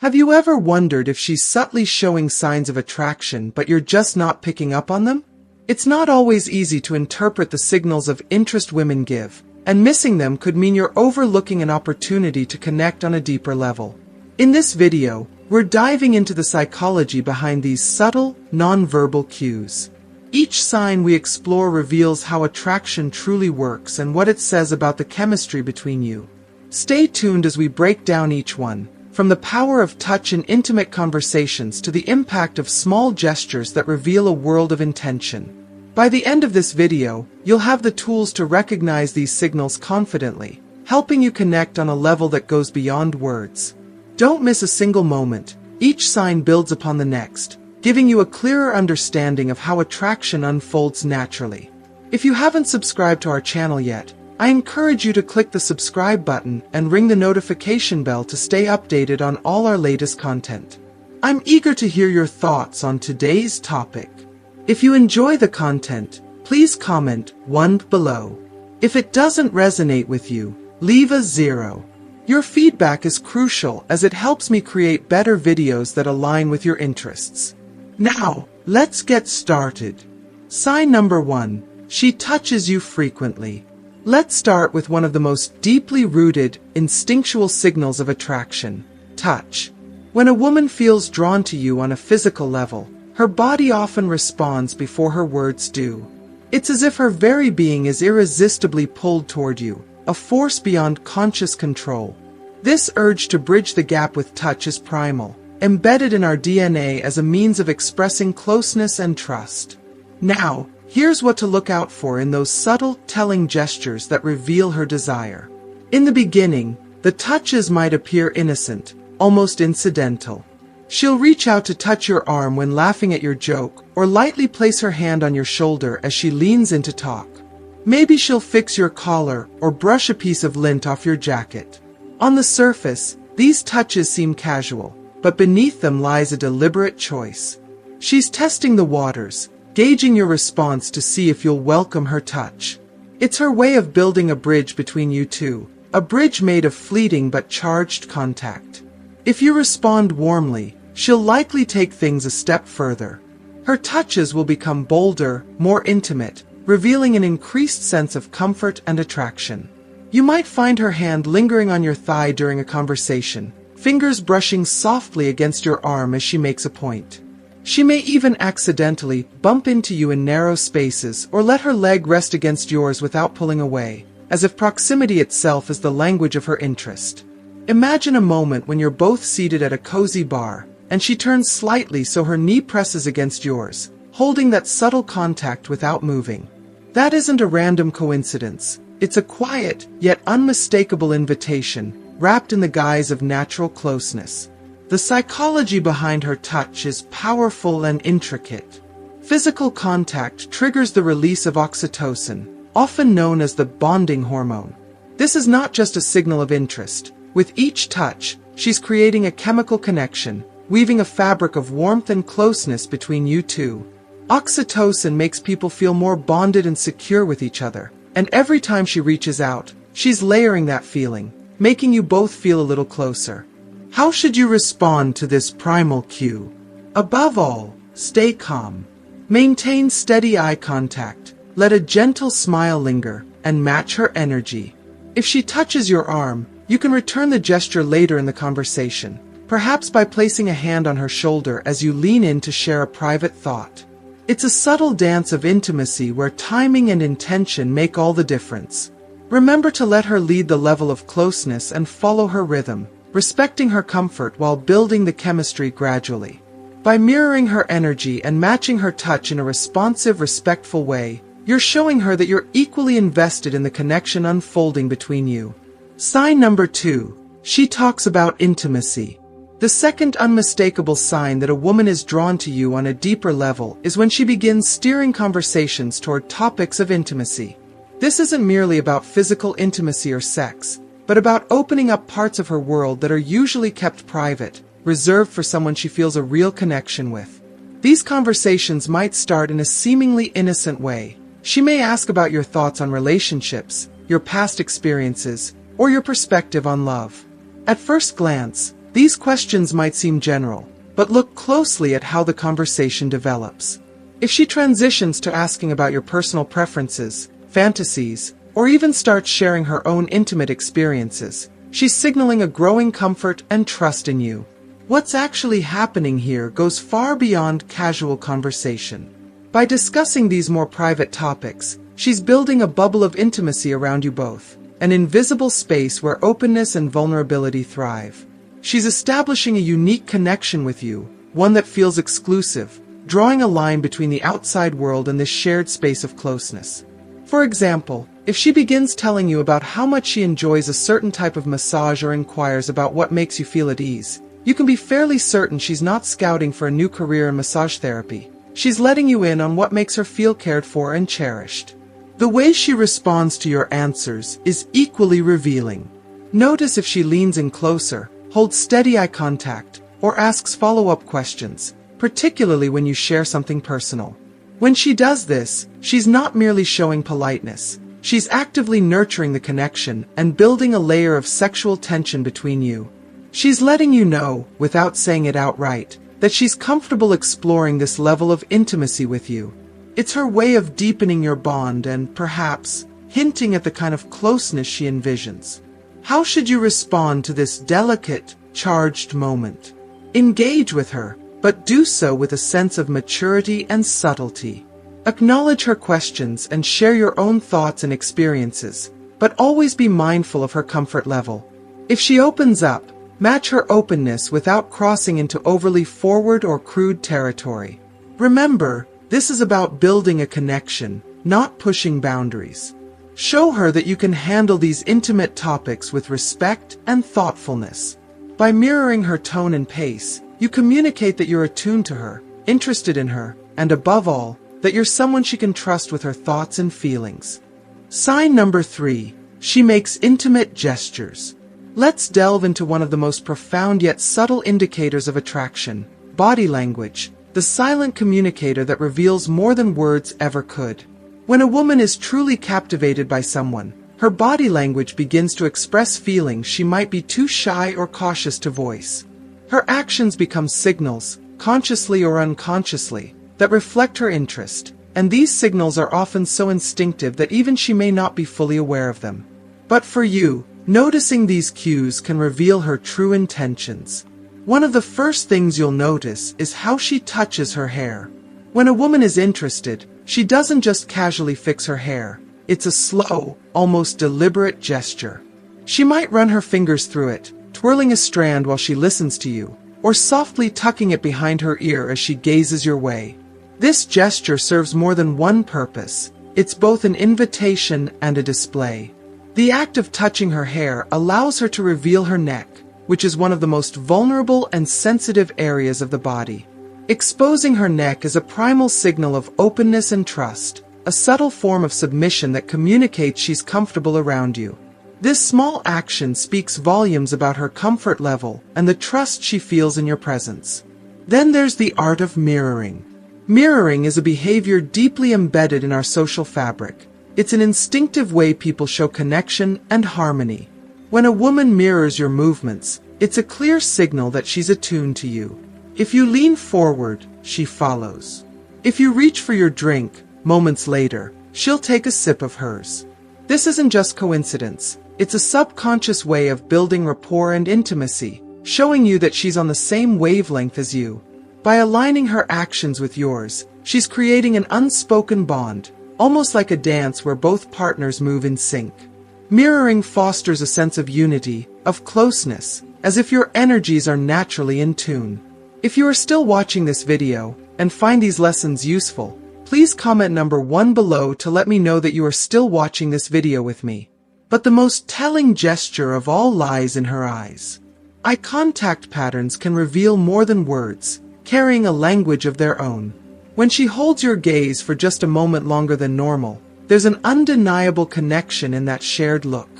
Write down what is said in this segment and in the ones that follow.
Have you ever wondered if she's subtly showing signs of attraction but you're just not picking up on them? It's not always easy to interpret the signals of interest women give, and missing them could mean you're overlooking an opportunity to connect on a deeper level. In this video, we're diving into the psychology behind these subtle, non-verbal cues. Each sign we explore reveals how attraction truly works and what it says about the chemistry between you. Stay tuned as we break down each one, from the power of touch in intimate conversations to the impact of small gestures that reveal a world of intention. By the end of this video, you'll have the tools to recognize these signals confidently, helping you connect on a level that goes beyond words. Don't miss a single moment. Each sign builds upon the next, giving you a clearer understanding of how attraction unfolds naturally. If you haven't subscribed to our channel yet, I encourage you to click the subscribe button and ring the notification bell to stay updated on all our latest content. I'm eager to hear your thoughts on today's topic. If you enjoy the content, please comment 1 below. If it doesn't resonate with you, leave a 0. Your feedback is crucial as it helps me create better videos that align with your interests. Now, let's get started. Sign number 1. She touches you frequently. Let's start with one of the most deeply rooted, instinctual signals of attraction: touch. When a woman feels drawn to you on a physical level, her body often responds before her words do. It's as if her very being is irresistibly pulled toward you, a force beyond conscious control. This urge to bridge the gap with touch is primal, embedded in our DNA as a means of expressing closeness and trust. Now, here's what to look out for in those subtle, telling gestures that reveal her desire. In the beginning, the touches might appear innocent, almost incidental. She'll reach out to touch your arm when laughing at your joke, or lightly place her hand on your shoulder as she leans in to talk. Maybe she'll fix your collar or brush a piece of lint off your jacket. On the surface, these touches seem casual, but beneath them lies a deliberate choice. She's testing the waters, gauging your response to see if you'll welcome her touch. It's her way of building a bridge between you two, a bridge made of fleeting but charged contact. If you respond warmly, she'll likely take things a step further. Her touches will become bolder, more intimate, revealing an increased sense of comfort and attraction. You might find her hand lingering on your thigh during a conversation, fingers brushing softly against your arm as she makes a point. She may even accidentally bump into you in narrow spaces or let her leg rest against yours without pulling away, as if proximity itself is the language of her interest. Imagine a moment when you're both seated at a cozy bar, and she turns slightly so her knee presses against yours, holding that subtle contact without moving. That isn't a random coincidence. It's a quiet, yet unmistakable invitation, wrapped in the guise of natural closeness. The psychology behind her touch is powerful and intricate. Physical contact triggers the release of oxytocin, often known as the bonding hormone. This is not just a signal of interest. With each touch, she's creating a chemical connection, weaving a fabric of warmth and closeness between you two. Oxytocin makes people feel more bonded and secure with each other, and every time she reaches out, she's layering that feeling, making you both feel a little closer. How should you respond to this primal cue? Above all, stay calm. Maintain steady eye contact, let a gentle smile linger, and match her energy. If she touches your arm, you can return the gesture later in the conversation, perhaps by placing a hand on her shoulder as you lean in to share a private thought. It's a subtle dance of intimacy where timing and intention make all the difference. Remember to let her lead the level of closeness and follow her rhythm, respecting her comfort while building the chemistry gradually. By mirroring her energy and matching her touch in a responsive, respectful way, you're showing her that you're equally invested in the connection unfolding between you. Sign number 2. She talks about intimacy. The second unmistakable sign that a woman is drawn to you on a deeper level is when she begins steering conversations toward topics of intimacy. This isn't merely about physical intimacy or sex, but about opening up parts of her world that are usually kept private, reserved for someone she feels a real connection with. These conversations might start in a seemingly innocent way. She may ask about your thoughts on relationships, your past experiences, or your perspective on love. At first glance, These questions might seem general, but look closely at how the conversation develops. If she transitions to asking about your personal preferences, fantasies, or even starts sharing her own intimate experiences, she's signaling a growing comfort and trust in you. What's actually happening here goes far beyond casual conversation. By discussing these more private topics, she's building a bubble of intimacy around you both, an invisible space where openness and vulnerability thrive. She's establishing a unique connection with you, one that feels exclusive, drawing a line between the outside world and this shared space of closeness. For example, if she begins telling you about how much she enjoys a certain type of massage or inquires about what makes you feel at ease, you can be fairly certain she's not scouting for a new career in massage therapy. She's letting you in on what makes her feel cared for and cherished. The way she responds to your answers is equally revealing. Notice if she leans in closer, holds steady eye contact, or asks follow-up questions, particularly when you share something personal. When she does this, she's not merely showing politeness. She's actively nurturing the connection and building a layer of sexual tension between you. She's letting you know, without saying it outright, that she's comfortable exploring this level of intimacy with you. It's her way of deepening your bond and, perhaps, hinting at the kind of closeness she envisions. How should you respond to this delicate, charged moment? Engage with her, but do so with a sense of maturity and subtlety. Acknowledge her questions and share your own thoughts and experiences, but always be mindful of her comfort level. If she opens up, match her openness without crossing into overly forward or crude territory. Remember, this is about building a connection, not pushing boundaries. Show her that you can handle these intimate topics with respect and thoughtfulness. By mirroring her tone and pace, you communicate that you're attuned to her, interested in her, and above all, that you're someone she can trust with her thoughts and feelings. Sign number 3, she makes intimate gestures. Let's delve into one of the most profound yet subtle indicators of attraction, body language, the silent communicator that reveals more than words ever could. When a woman is truly captivated by someone, her body language begins to express feelings she might be too shy or cautious to voice. Her actions become signals, consciously or unconsciously, that reflect her interest, and these signals are often so instinctive that even she may not be fully aware of them. But for you, noticing these cues can reveal her true intentions. One of the first things you'll notice is how she touches her hair. When a woman is interested, she doesn't just casually fix her hair. It's a slow, almost deliberate gesture. She might run her fingers through it, twirling a strand while she listens to you, or softly tucking it behind her ear as she gazes your way. This gesture serves more than one purpose. It's both an invitation and a display. The act of touching her hair allows her to reveal her neck, which is one of the most vulnerable and sensitive areas of the body. Exposing her neck is a primal signal of openness and trust, a subtle form of submission that communicates she's comfortable around you. This small action speaks volumes about her comfort level and the trust she feels in your presence. Then there's the art of mirroring. Mirroring is a behavior deeply embedded in our social fabric. It's an instinctive way people show connection and harmony. When a woman mirrors your movements, it's a clear signal that she's attuned to you. If you lean forward, she follows. If you reach for your drink, moments later, she'll take a sip of hers. This isn't just coincidence. It's a subconscious way of building rapport and intimacy, showing you that she's on the same wavelength as you. By aligning her actions with yours, she's creating an unspoken bond, almost like a dance where both partners move in sync. Mirroring fosters a sense of unity, of closeness, as if your energies are naturally in tune. If you are still watching this video and find these lessons useful, please comment number 1 below to let me know that you are still watching this video with me. But the most telling gesture of all lies in her eyes. Eye contact patterns can reveal more than words, carrying a language of their own. When she holds your gaze for just a moment longer than normal, there's an undeniable connection in that shared look.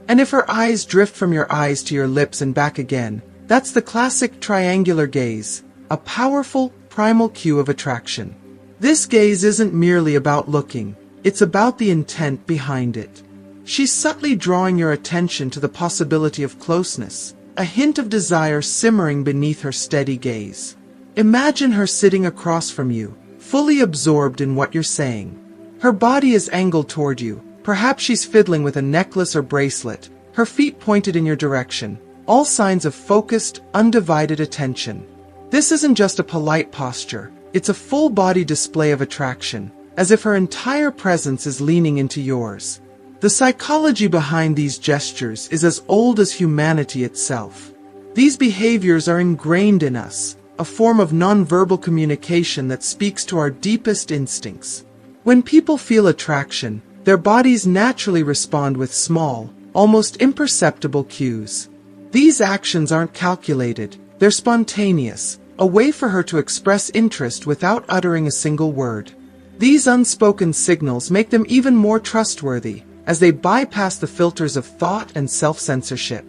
And if her eyes drift from your eyes to your lips and back again, that's the classic triangular gaze, a powerful, primal cue of attraction. This gaze isn't merely about looking, it's about the intent behind it. She's subtly drawing your attention to the possibility of closeness, a hint of desire simmering beneath her steady gaze. Imagine her sitting across from you, fully absorbed in what you're saying. Her body is angled toward you. Perhaps she's fiddling with a necklace or bracelet, her feet pointed in your direction, all signs of focused, undivided attention. This isn't just a polite posture, it's a full-body display of attraction, as if her entire presence is leaning into yours. The psychology behind these gestures is as old as humanity itself. These behaviors are ingrained in us, a form of nonverbal communication that speaks to our deepest instincts. When people feel attraction, their bodies naturally respond with small, almost imperceptible cues. These actions aren't calculated, they're spontaneous, a way for her to express interest without uttering a single word. These unspoken signals make them even more trustworthy, as they bypass the filters of thought and self-censorship.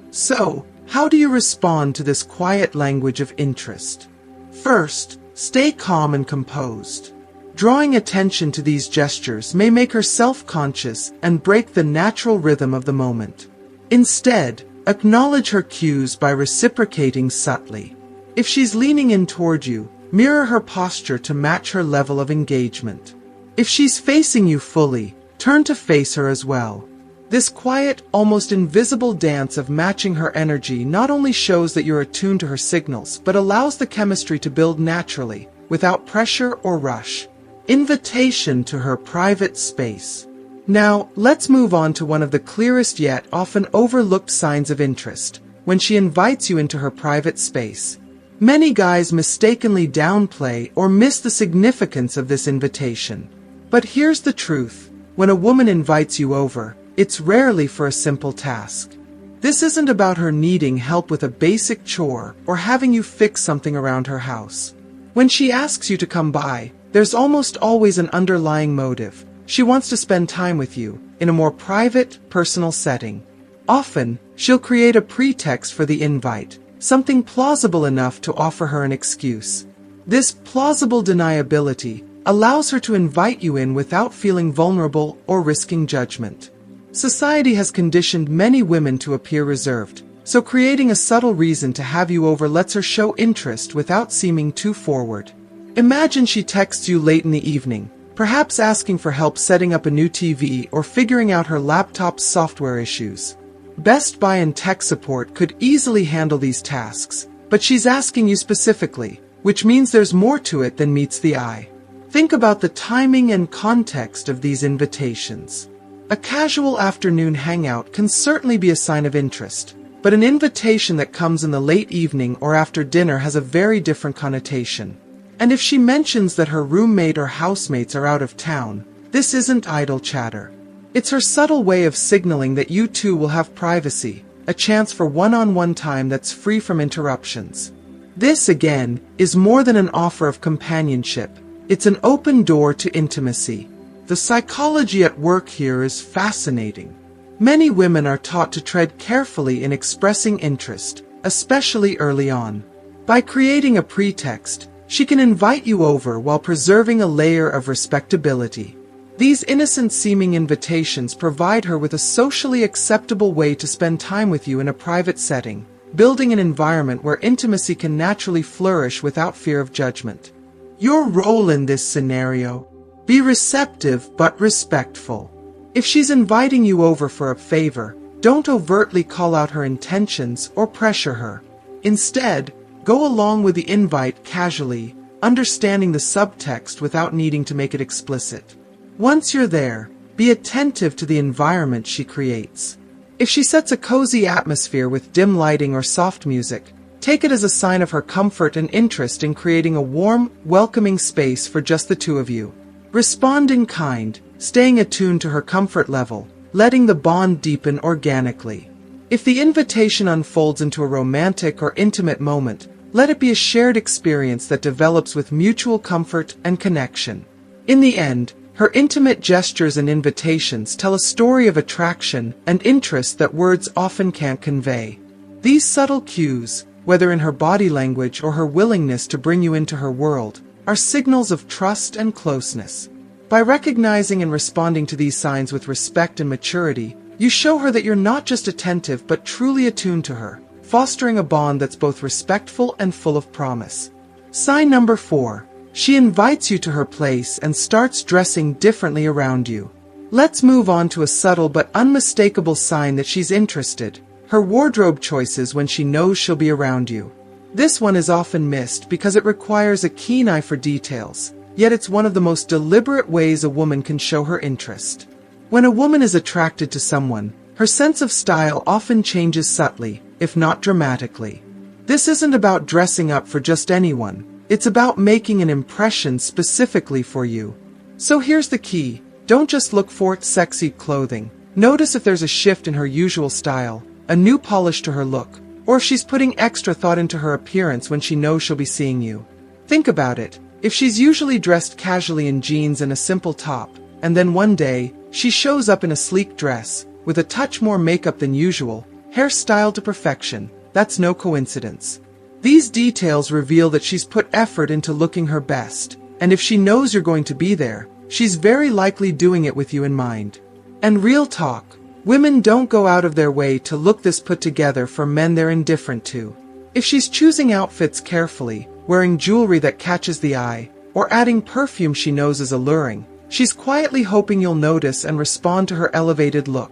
So, how do you respond to this quiet language of interest? First, stay calm and composed. Drawing attention to these gestures may make her self-conscious and break the natural rhythm of the moment. Instead, acknowledge her cues by reciprocating subtly. If she's leaning in toward you, mirror her posture to match her level of engagement. If she's facing you fully, turn to face her as well. This quiet, almost invisible dance of matching her energy not only shows that you're attuned to her signals, but allows the chemistry to build naturally, without pressure or rush. Invitation to her private space. Now, let's move on to one of the clearest yet often overlooked signs of interest, when she invites you into her private space. Many guys mistakenly downplay or miss the significance of this invitation. But here's the truth. When a woman invites you over, it's rarely for a simple task. This isn't about her needing help with a basic chore or having you fix something around her house. When she asks you to come by, there's almost always an underlying motive. She wants to spend time with you, in a more private, personal setting. Often, she'll create a pretext for the invite, something plausible enough to offer her an excuse. This plausible deniability allows her to invite you in without feeling vulnerable or risking judgment. Society has conditioned many women to appear reserved, so creating a subtle reason to have you over lets her show interest without seeming too forward. Imagine she texts you late in the evening, perhaps asking for help setting up a new TV or figuring out her laptop's software issues. Best Buy and tech support could easily handle these tasks, but she's asking you specifically, which means there's more to it than meets the eye. Think about the timing and context of these invitations. A casual afternoon hangout can certainly be a sign of interest, but an invitation that comes in the late evening or after dinner has a very different connotation. And if she mentions that her roommate or housemates are out of town, this isn't idle chatter. It's her subtle way of signaling that you two will have privacy, a chance for one-on-one time that's free from interruptions. This, again, is more than an offer of companionship. It's an open door to intimacy. The psychology at work here is fascinating. Many women are taught to tread carefully in expressing interest, especially early on. By creating a pretext, she can invite you over while preserving a layer of respectability. These innocent-seeming invitations provide her with a socially acceptable way to spend time with you in a private setting, building an environment where intimacy can naturally flourish without fear of judgment. Your role in this scenario: be receptive but respectful. If she's inviting you over for a favor, don't overtly call out her intentions or pressure her. Instead, go along with the invite casually, understanding the subtext without needing to make it explicit. Once you're there, be attentive to the environment she creates. If she sets a cozy atmosphere with dim lighting or soft music, take it as a sign of her comfort and interest in creating a warm, welcoming space for just the two of you. Respond in kind, staying attuned to her comfort level, letting the bond deepen organically. If the invitation unfolds into a romantic or intimate moment, let it be a shared experience that develops with mutual comfort and connection. In the end, her intimate gestures and invitations tell a story of attraction and interest that words often can't convey. These subtle cues, whether in her body language or her willingness to bring you into her world, are signals of trust and closeness. By recognizing and responding to these signs with respect and maturity, you show her that you're not just attentive but truly attuned to her, fostering a bond that's both respectful and full of promise. Sign number 4. She invites you to her place and starts dressing differently around you. Let's move on to a subtle but unmistakable sign that she's interested: her wardrobe choices when she knows she'll be around you. This one is often missed because it requires a keen eye for details, yet it's one of the most deliberate ways a woman can show her interest. When a woman is attracted to someone, her sense of style often changes subtly, if not dramatically. This isn't about dressing up for just anyone. It's about making an impression specifically for you. So here's the key: don't just look for sexy clothing. Notice if there's a shift in her usual style, a new polish to her look, or if she's putting extra thought into her appearance when she knows she'll be seeing you. Think about it. If she's usually dressed casually in jeans and a simple top, and then one day, she shows up in a sleek dress, with a touch more makeup than usual, hair styled to perfection, that's no coincidence. These details reveal that she's put effort into looking her best, and if she knows you're going to be there, she's very likely doing it with you in mind. And real talk, women don't go out of their way to look this put together for men they're indifferent to. If she's choosing outfits carefully, wearing jewelry that catches the eye, or adding perfume she knows is alluring, she's quietly hoping you'll notice and respond to her elevated look.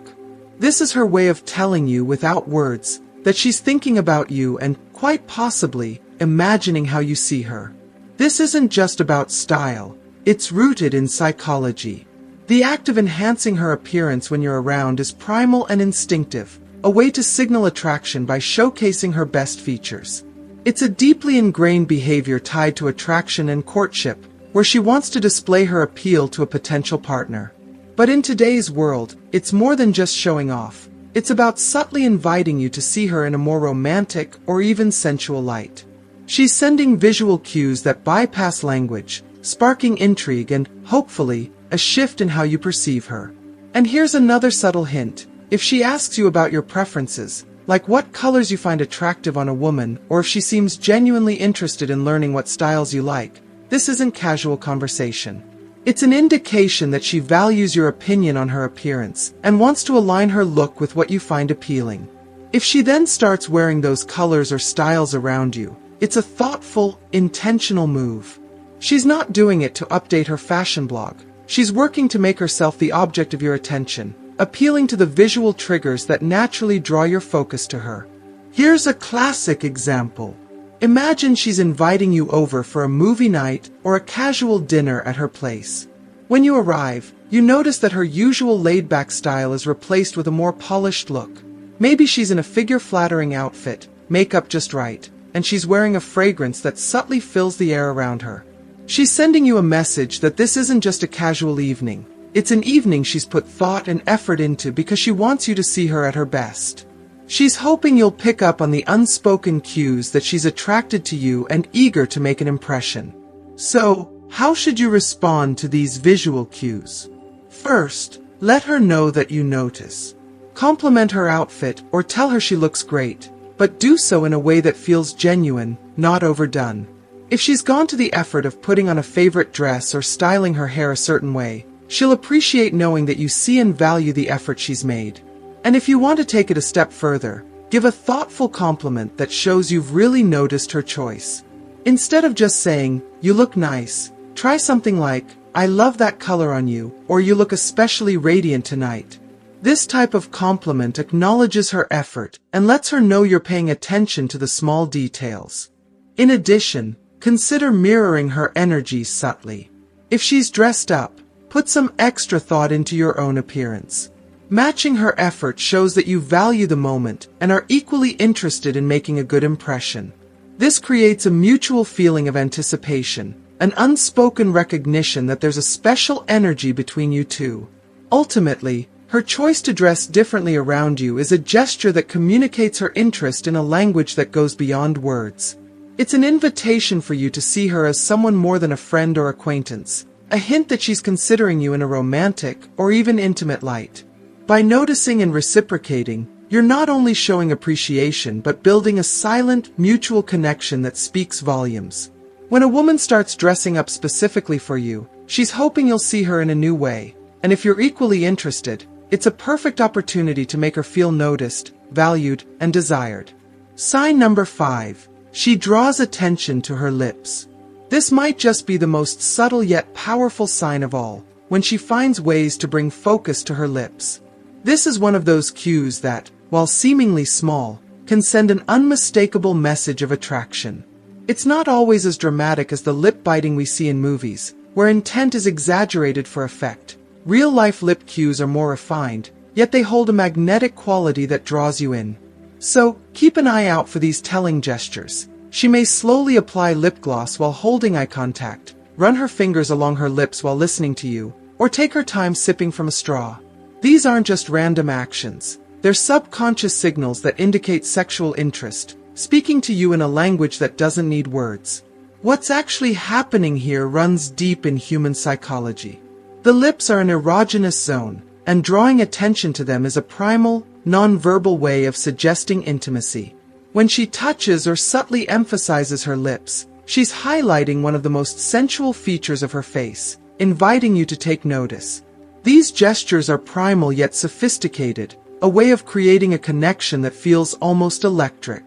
This is her way of telling you, without words, that she's thinking about you and, quite possibly, imagining how you see her. This isn't just about style, it's rooted in psychology. The act of enhancing her appearance when you're around is primal and instinctive, a way to signal attraction by showcasing her best features. It's a deeply ingrained behavior tied to attraction and courtship, where she wants to display her appeal to a potential partner. But in today's world, it's more than just showing off. It's about subtly inviting you to see her in a more romantic or even sensual light. She's sending visual cues that bypass language, sparking intrigue and, hopefully, a shift in how you perceive her. And here's another subtle hint. If she asks you about your preferences, like what colors you find attractive on a woman, or if she seems genuinely interested in learning what styles you like, this isn't casual conversation. It's an indication that she values your opinion on her appearance and wants to align her look with what you find appealing. If she then starts wearing those colors or styles around you, it's a thoughtful, intentional move. She's not doing it to update her fashion blog. She's working to make herself the object of your attention, appealing to the visual triggers that naturally draw your focus to her. Here's a classic example. Imagine she's inviting you over for a movie night or a casual dinner at her place. When you arrive, you notice that her usual laid-back style is replaced with a more polished look. Maybe she's in a figure-flattering outfit, makeup just right, and she's wearing a fragrance that subtly fills the air around her. She's sending you a message that this isn't just a casual evening. It's an evening she's put thought and effort into because she wants you to see her at her best. She's hoping you'll pick up on the unspoken cues that she's attracted to you and eager to make an impression. So, how should you respond to these visual cues? First, let her know that you notice. Compliment her outfit or tell her she looks great, but do so in a way that feels genuine, not overdone. If she's gone to the effort of putting on a favorite dress or styling her hair a certain way, she'll appreciate knowing that you see and value the effort she's made. And if you want to take it a step further, give a thoughtful compliment that shows you've really noticed her choice. Instead of just saying, "You look nice," try something like, "I love that color on you," or "You look especially radiant tonight." This type of compliment acknowledges her effort and lets her know you're paying attention to the small details. In addition, consider mirroring her energy subtly. If she's dressed up, put some extra thought into your own appearance. Matching her effort shows that you value the moment and are equally interested in making a good impression. This creates a mutual feeling of anticipation, an unspoken recognition that there's a special energy between you two. Ultimately, her choice to dress differently around you is a gesture that communicates her interest in a language that goes beyond words. It's an invitation for you to see her as someone more than a friend or acquaintance, a hint that she's considering you in a romantic or even intimate light. By noticing and reciprocating, you're not only showing appreciation but building a silent, mutual connection that speaks volumes. When a woman starts dressing up specifically for you, she's hoping you'll see her in a new way, and if you're equally interested, it's a perfect opportunity to make her feel noticed, valued, and desired. Sign number 5. She draws attention to her lips. This might just be the most subtle yet powerful sign of all, when she finds ways to bring focus to her lips. This is one of those cues that, while seemingly small, can send an unmistakable message of attraction. It's not always as dramatic as the lip biting we see in movies, where intent is exaggerated for effect. Real-life lip cues are more refined, yet they hold a magnetic quality that draws you in. So, keep an eye out for these telling gestures. She may slowly apply lip gloss while holding eye contact, run her fingers along her lips while listening to you, or take her time sipping from a straw. These aren't just random actions. They're subconscious signals that indicate sexual interest, speaking to you in a language that doesn't need words. What's actually happening here runs deep in human psychology. The lips are an erogenous zone, and drawing attention to them is a primal, non-verbal way of suggesting intimacy. When she touches or subtly emphasizes her lips, she's highlighting one of the most sensual features of her face, inviting you to take notice. These gestures are primal yet sophisticated, a way of creating a connection that feels almost electric.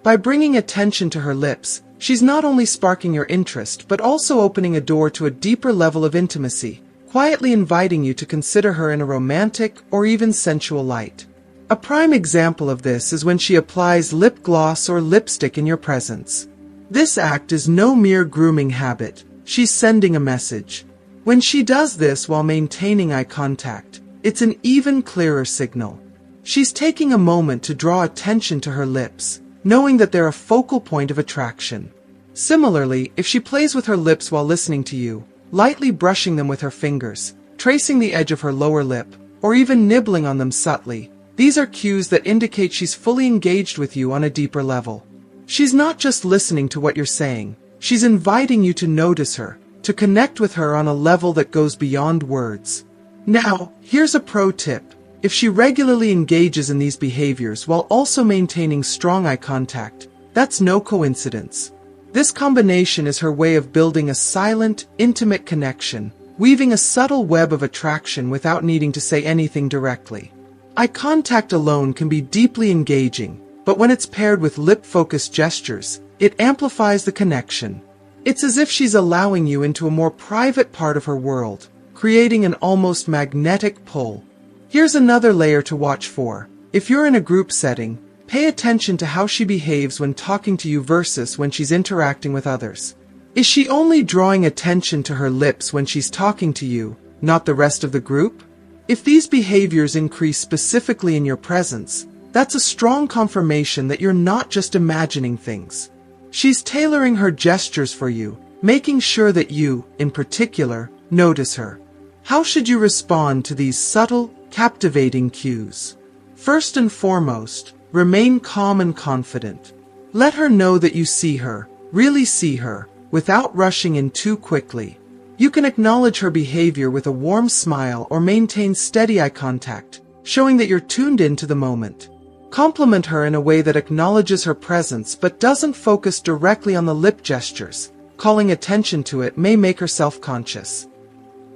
By bringing attention to her lips, she's not only sparking your interest but also opening a door to a deeper level of intimacy, quietly inviting you to consider her in a romantic or even sensual light. A prime example of this is when she applies lip gloss or lipstick in your presence. This act is no mere grooming habit, she's sending a message. When she does this while maintaining eye contact, it's an even clearer signal. She's taking a moment to draw attention to her lips, knowing that they're a focal point of attraction. Similarly, if she plays with her lips while listening to you, lightly brushing them with her fingers, tracing the edge of her lower lip, or even nibbling on them subtly, these are cues that indicate she's fully engaged with you on a deeper level. She's not just listening to what you're saying, she's inviting you to notice her, to connect with her on a level that goes beyond words. Now, here's a pro tip. If she regularly engages in these behaviors while also maintaining strong eye contact, that's no coincidence. This combination is her way of building a silent, intimate connection, weaving a subtle web of attraction without needing to say anything directly. Eye contact alone can be deeply engaging, but when it's paired with lip-focused gestures, it amplifies the connection. It's as if she's allowing you into a more private part of her world, creating an almost magnetic pull. Here's another layer to watch for. If you're in a group setting, pay attention to how she behaves when talking to you versus when she's interacting with others. Is she only drawing attention to her lips when she's talking to you, not the rest of the group? If these behaviors increase specifically in your presence, that's a strong confirmation that you're not just imagining things. She's tailoring her gestures for you, making sure that you, in particular, notice her. How should you respond to these subtle, captivating cues? First and foremost, remain calm and confident. Let her know that you see her, really see her, without rushing in too quickly. You can acknowledge her behavior with a warm smile or maintain steady eye contact, showing that you're tuned into the moment. Compliment her in a way that acknowledges her presence but doesn't focus directly on the lip gestures. Calling attention to it may make her self-conscious.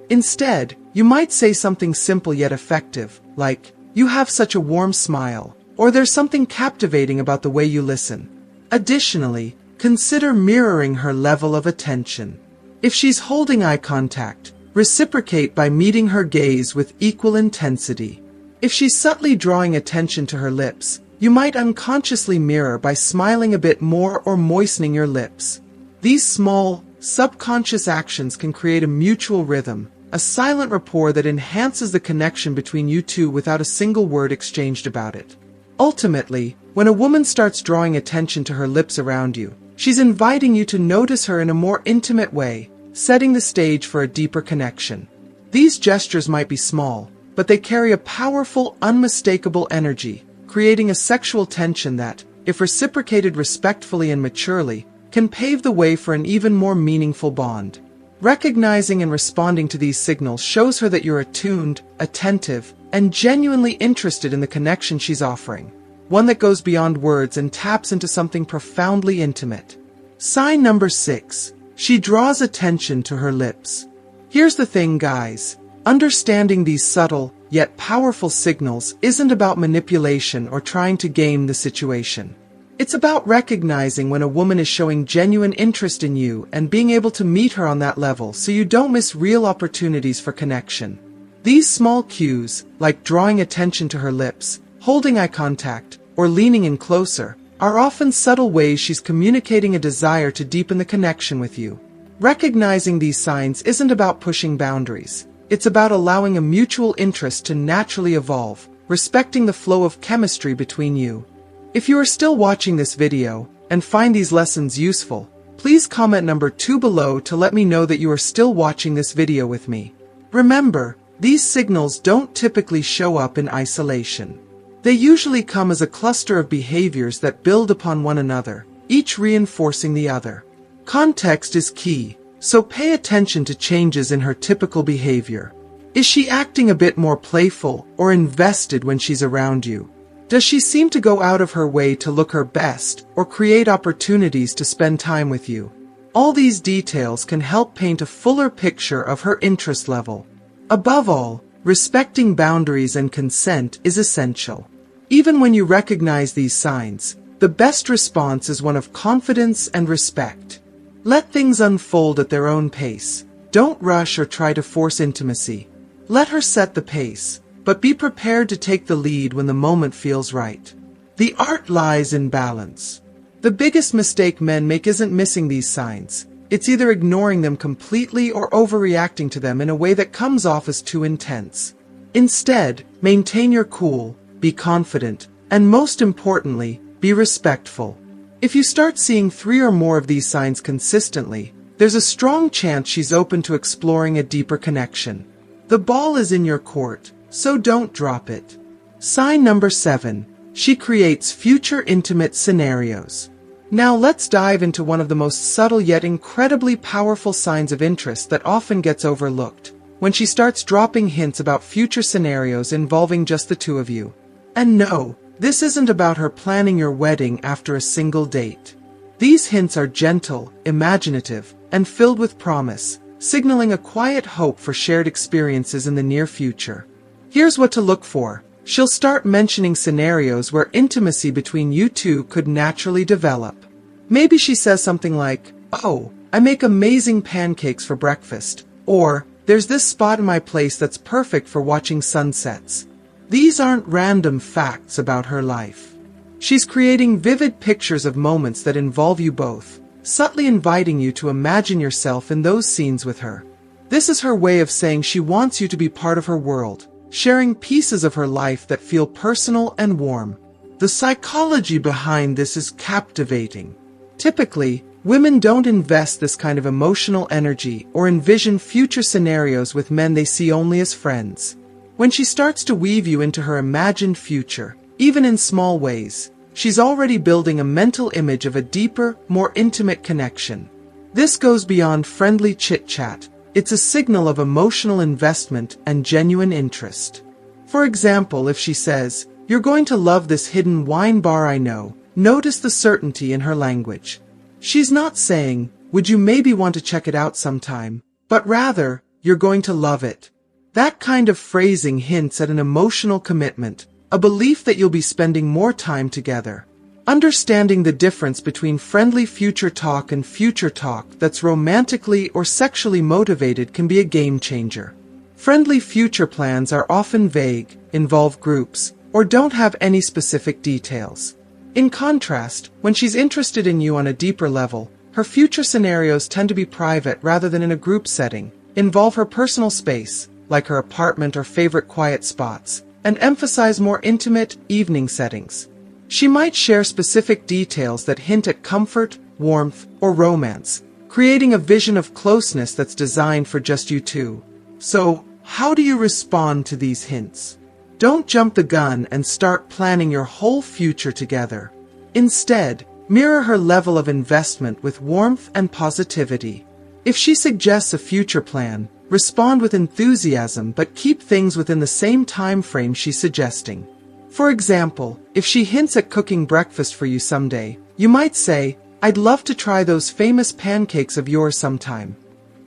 Instead, you might say something simple yet effective, like, "You have such a warm smile," or "There's something captivating about the way you listen." Additionally, consider mirroring her level of attention. If she's holding eye contact, reciprocate by meeting her gaze with equal intensity. If she's subtly drawing attention to her lips, you might unconsciously mirror by smiling a bit more or moistening your lips. These small, subconscious actions can create a mutual rhythm, a silent rapport that enhances the connection between you two without a single word exchanged about it. Ultimately, when a woman starts drawing attention to her lips around you, she's inviting you to notice her in a more intimate way, setting the stage for a deeper connection. These gestures might be small, but they carry a powerful, unmistakable energy, creating a sexual tension that, if reciprocated respectfully and maturely, can pave the way for an even more meaningful bond. Recognizing and responding to these signals shows her that you're attuned, attentive, and genuinely interested in the connection she's offering, one that goes beyond words and taps into something profoundly intimate. Sign number 6. She draws attention to her lips. Here's the thing, guys. Understanding these subtle, yet powerful signals isn't about manipulation or trying to game the situation. It's about recognizing when a woman is showing genuine interest in you and being able to meet her on that level so you don't miss real opportunities for connection. These small cues, like drawing attention to her lips, holding eye contact, or leaning in closer, are often subtle ways she's communicating a desire to deepen the connection with you. Recognizing these signs isn't about pushing boundaries. It's about allowing a mutual interest to naturally evolve, respecting the flow of chemistry between you. If you are still watching this video and find these lessons useful, please comment number 2 below to let me know that you are still watching this video with me. Remember, these signals don't typically show up in isolation. They usually come as a cluster of behaviors that build upon one another, each reinforcing the other. Context is key, so pay attention to changes in her typical behavior. Is she acting a bit more playful or invested when she's around you? Does she seem to go out of her way to look her best or create opportunities to spend time with you? All these details can help paint a fuller picture of her interest level. Above all, respecting boundaries and consent is essential. Even when you recognize these signs, the best response is one of confidence and respect. Let things unfold at their own pace. Don't rush or try to force intimacy. Let her set the pace, but be prepared to take the lead when the moment feels right. The art lies in balance. The biggest mistake men make isn't missing these signs. It's either ignoring them completely or overreacting to them in a way that comes off as too intense. Instead, maintain your cool, be confident, and most importantly, be respectful. If you start seeing 3 or more of these signs consistently, there's a strong chance she's open to exploring a deeper connection. The ball is in your court, so don't drop it. Sign number 7. She creates future intimate scenarios. Now let's dive into one of the most subtle yet incredibly powerful signs of interest that often gets overlooked, when she starts dropping hints about future scenarios involving just the two of you. And no, this isn't about her planning your wedding after a single date. These hints are gentle, imaginative, and filled with promise, signaling a quiet hope for shared experiences in the near future. Here's what to look for. She'll start mentioning scenarios where intimacy between you two could naturally develop. Maybe she says something like, "Oh, I make amazing pancakes for breakfast," or "There's this spot in my place that's perfect for watching sunsets." These aren't random facts about her life. She's creating vivid pictures of moments that involve you both, subtly inviting you to imagine yourself in those scenes with her. This is her way of saying she wants you to be part of her world, sharing pieces of her life that feel personal and warm. The psychology behind this is captivating. Typically, women don't invest this kind of emotional energy or envision future scenarios with men they see only as friends. When she starts to weave you into her imagined future, even in small ways, she's already building a mental image of a deeper, more intimate connection. This goes beyond friendly chit-chat. It's a signal of emotional investment and genuine interest. For example, if she says, "You're going to love this hidden wine bar I know," notice the certainty in her language. She's not saying, "Would you maybe want to check it out sometime?" but rather, "You're going to love it." That kind of phrasing hints at an emotional commitment, a belief that you'll be spending more time together. Understanding the difference between friendly future talk and future talk that's romantically or sexually motivated can be a game changer. Friendly future plans are often vague, involve groups, or don't have any specific details. In contrast, when she's interested in you on a deeper level, her future scenarios tend to be private rather than in a group setting, involve her personal space, like her apartment or favorite quiet spots, and emphasize more intimate, evening settings. She might share specific details that hint at comfort, warmth, or romance, creating a vision of closeness that's designed for just you two. So, how do you respond to these hints? Don't jump the gun and start planning your whole future together. Instead, mirror her level of investment with warmth and positivity. If she suggests a future plan, respond with enthusiasm but keep things within the same time frame she's suggesting. For example, if she hints at cooking breakfast for you someday, you might say, "I'd love to try those famous pancakes of yours sometime."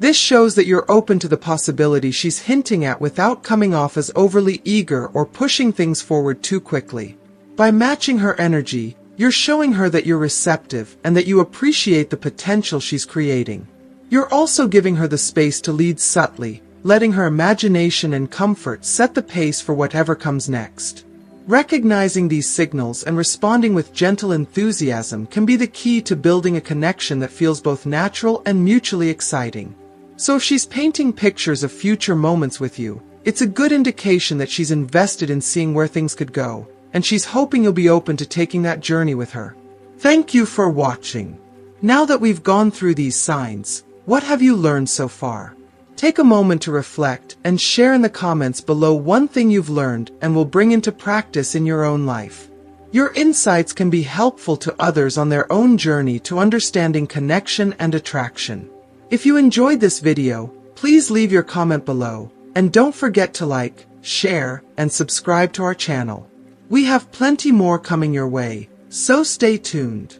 This shows that you're open to the possibility she's hinting at without coming off as overly eager or pushing things forward too quickly. By matching her energy, You're showing her that you're receptive and that you appreciate the potential she's creating. You're also giving her the space to lead subtly, letting her imagination and comfort set the pace for whatever comes next. Recognizing these signals and responding with gentle enthusiasm can be the key to building a connection that feels both natural and mutually exciting. So if she's painting pictures of future moments with you, it's a good indication that she's invested in seeing where things could go, and she's hoping you'll be open to taking that journey with her. Thank you for watching. Now that we've gone through these signs, what have you learned so far? Take a moment to reflect and share in the comments below one thing you've learned and will bring into practice in your own life. Your insights can be helpful to others on their own journey to understanding connection and attraction. If you enjoyed this video, please leave your comment below, and don't forget to like, share, and subscribe to our channel. We have plenty more coming your way, so stay tuned.